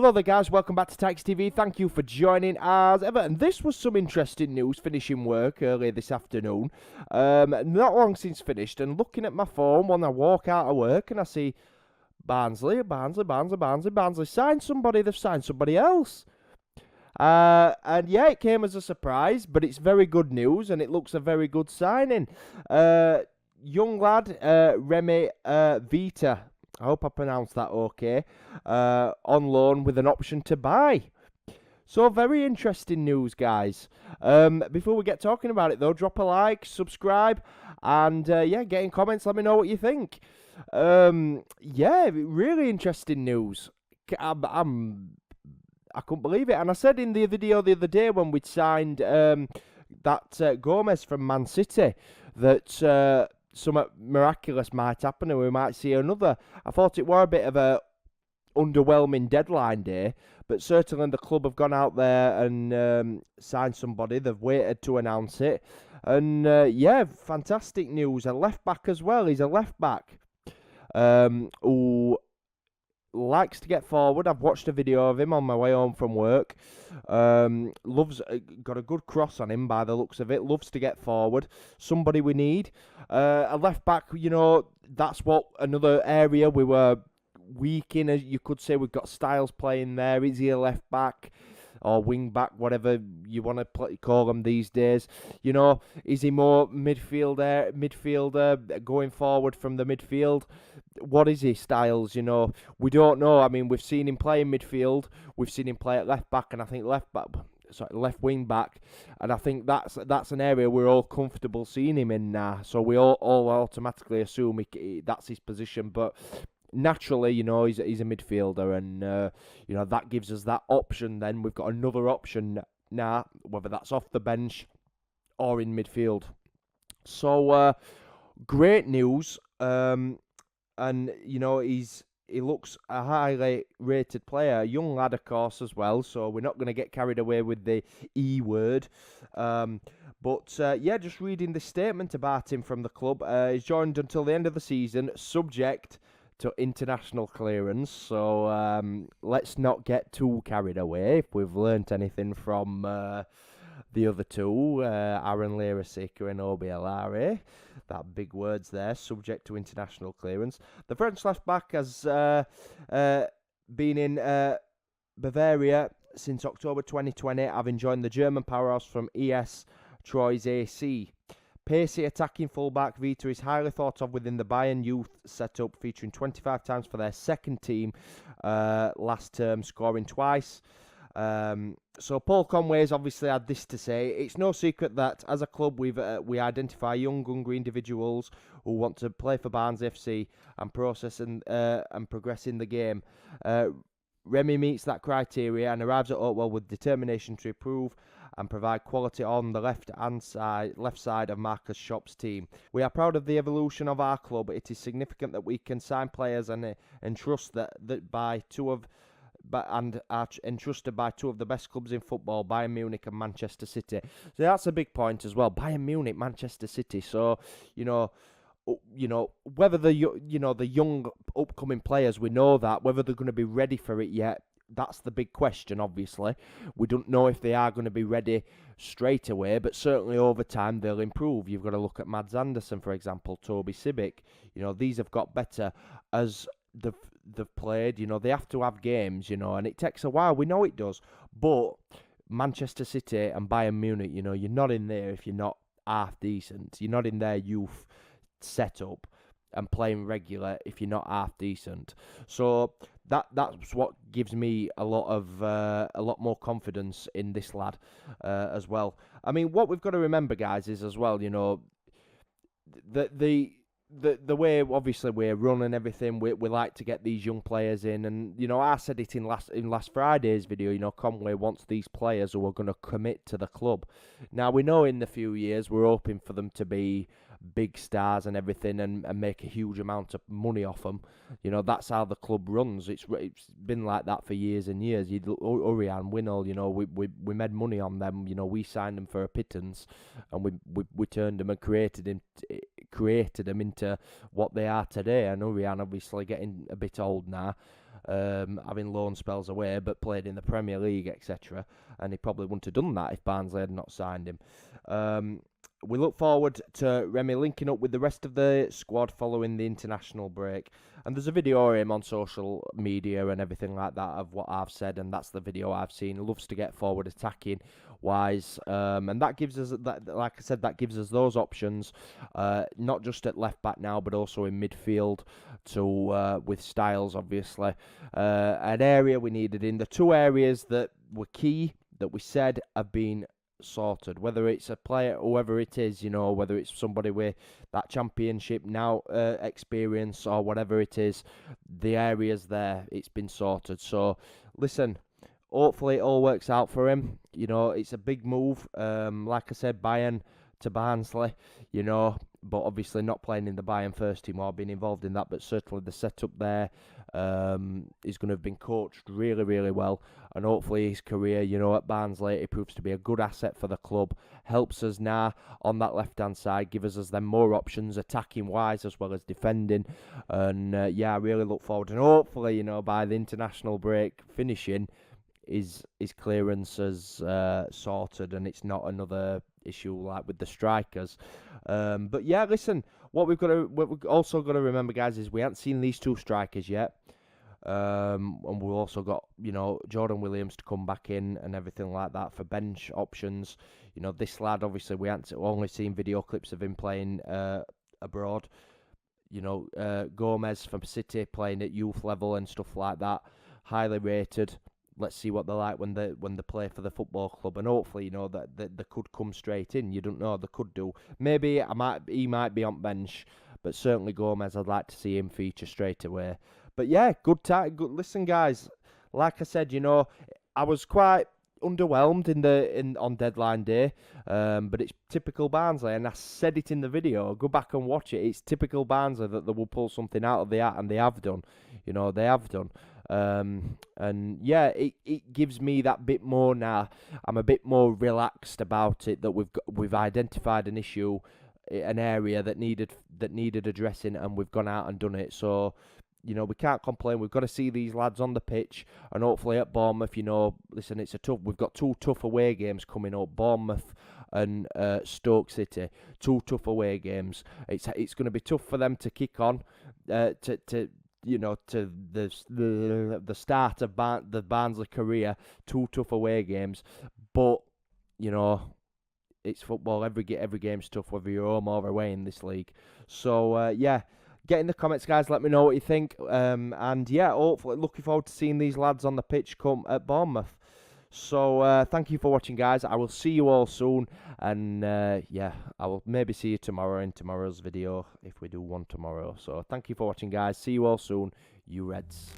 Hello there guys, welcome back to Tykes TV. Thank you for joining as ever. And this was some interesting news finishing work earlier this afternoon. Not long since finished, and looking at my phone when I walk out of work and I see Barnsley signed somebody, they've signed somebody else. And yeah, it came as a surprise, but it's very good news and it looks a very good signing. Young lad, Remy Vita. I hope I pronounced that okay. On loan with an option to buy. So very interesting news, guys. Before we get talking about it, though, drop a like, subscribe, and yeah, get in comments. Let me know what you think. Yeah, really interesting news. I couldn't believe it, and I said in the video the other day when we'd signed that Gomez from Man City that. Something miraculous might happen and we might see another. I thought it were a bit of a underwhelming deadline day, but certainly the club have gone out there and signed somebody. They've waited to announce it, and yeah, fantastic news. A left back as well. He's a left back who likes to get forward. I've watched a video of him on my way home from work. Loves, got a good cross on him by the looks of it. Loves to get forward. Somebody we need. A left back, you know, that's what another area we were weak in. You could say we've got Styles playing there. Is he a left back or wing back, whatever you want to call them these days? You know, is he more midfielder going forward from the midfield? What is he, Styles? You know, we don't know. I mean, we've seen him play in midfield. We've seen him play at left back, and I think left wing back, and I think that's an area we're all comfortable seeing him in now. So we all automatically assume that's his position, but naturally, you know, he's a midfielder, and you know, that gives us that option. Then we've got another option now, whether that's off the bench or in midfield. So great news. And you know, he looks a highly rated player, a young lad, of course, as well. So we're not going to get carried away with the E word. But yeah, just reading the statement about him from the club. He's joined until the end of the season, subject to international clearance. So let's not get too carried away. If we've learnt anything from the other two, Aaron Leirasika and Obi Alare. That big words there, subject to international clearance. The French left back has been in Bavaria since October 2020, having joined the German powerhouse from ES Troyes AC. Pacey attacking fullback, Vita is highly thought of within the Bayern youth setup, featuring 25 times for their second team last term, scoring twice. So Paul Conway's obviously had this to say. It's no secret that as a club we identify young, hungry individuals who want to play for Barnsley FC and progress in the game. Remy meets that criteria and arrives at Oakwell with determination to improve and provide quality on the left side of Marcus Schopp's team. We are proud of the evolution of our club. It is significant that we can sign players and entrust that by two of and are entrusted by two of the best clubs in football, Bayern Munich and Manchester City. So that's a big point as well. Bayern Munich, Manchester City. So you know whether the young upcoming players, we know that whether they're going to be ready for it yet. That's the big question. Obviously, we don't know if they are going to be ready straight away, but certainly over time they'll improve. You've got to look at Mads Andersen, for example, Toby Sibic. You know, these have got better as they've played. You know, they have to have games, you know, and it takes a while. We know it does. But Manchester City and Bayern Munich, you know, you're not in there if you're not half decent. You're not in their youth setup and playing regular if you're not half decent. So that's what gives me a lot more confidence in this lad as well. I mean, what we've got to remember, guys, is as well, you know, the way obviously we're running everything, we like to get these young players in, and you know, I said it in last Friday's video. You know, Conway wants these players who are going to commit to the club. Now we know in the few years we're hoping for them to be big stars and everything, and make a huge amount of money off them. You know, that's how the club runs. It's been like that for years and years. You'd look Urian, Winnall, you know, we made money on them. You know, we signed them for a pittance, and we turned them and created them into what they are today. And Urian obviously getting a bit old now. having loan spells away, but played in the Premier League, etc. And he probably wouldn't have done that if Barnsley had not signed him. We look forward to Remy linking up with the rest of the squad following the international break. And there's a video of him on social media and everything like that of what I've said, and that's the video I've seen. He loves to get forward attacking wise, and that gives us, that, like I said, that gives us those options, not just at left back now, but also in midfield to with Styles, obviously. An area we needed in the two areas that were key that we said have been sorted, whether it's a player, whoever it is, you know, whether it's somebody with that championship now experience or whatever it is, the areas there, it's been sorted. So listen, hopefully it all works out for him. You know, it's a big move, like I said, Bayern to Barnsley, you know, but obviously not playing in the Bayern first team or being involved in that, but certainly the setup there is going to have been coached really, really well, and hopefully his career, you know, at Barnsley, it proves to be a good asset for the club, helps us now on that left-hand side, gives us then more options, attacking-wise as well as defending, and yeah, I really look forward, and hopefully, you know, by the international break finishing, his clearance is sorted and it's not another issue like with the strikers. But yeah, listen, what we've also got to remember, guys, is we haven't seen these two strikers yet. And we've also got, you know, Jordan Williams to come back in and everything like that for bench options. You know, this lad, obviously, we haven't only seen video clips of him playing abroad. You know, Gomez from City playing at youth level and stuff like that. Highly rated. Let's see what they're like when they play for the football club, and hopefully, you know, that they could come straight in. You don't know, they could do. Maybe he might be on bench, but certainly Gomez, I'd like to see him feature straight away. But yeah, good time. Good. Listen, guys, like I said, you know, I was quite underwhelmed on deadline day, but it's typical Barnsley, and I said it in the video. Go back and watch it. It's typical Barnsley that they will pull something out of the hat, and they have done. You know, they have done. And yeah, it gives me that bit more now. I'm a bit more relaxed about it, that we've identified an issue, an area that needed addressing, and we've gone out and done it. So, you know, we can't complain. We've got to see these lads on the pitch, and hopefully at Bournemouth, you know, listen, we've got two tough away games coming up, Bournemouth and Stoke City, two tough away games. It's going to be tough for them to kick on, you know, to the start of the Barnsley career, two tough away games, but you know, it's football. Every game's tough, whether you're home or away in this league. So yeah, get in the comments, guys. Let me know what you think. And yeah, hopefully, looking forward to seeing these lads on the pitch come at Bournemouth. So thank you for watching, guys. I will see you all soon, and yeah, I will maybe see you tomorrow in tomorrow's video if we do one tomorrow. So thank you for watching, guys. See you all soon, you Reds.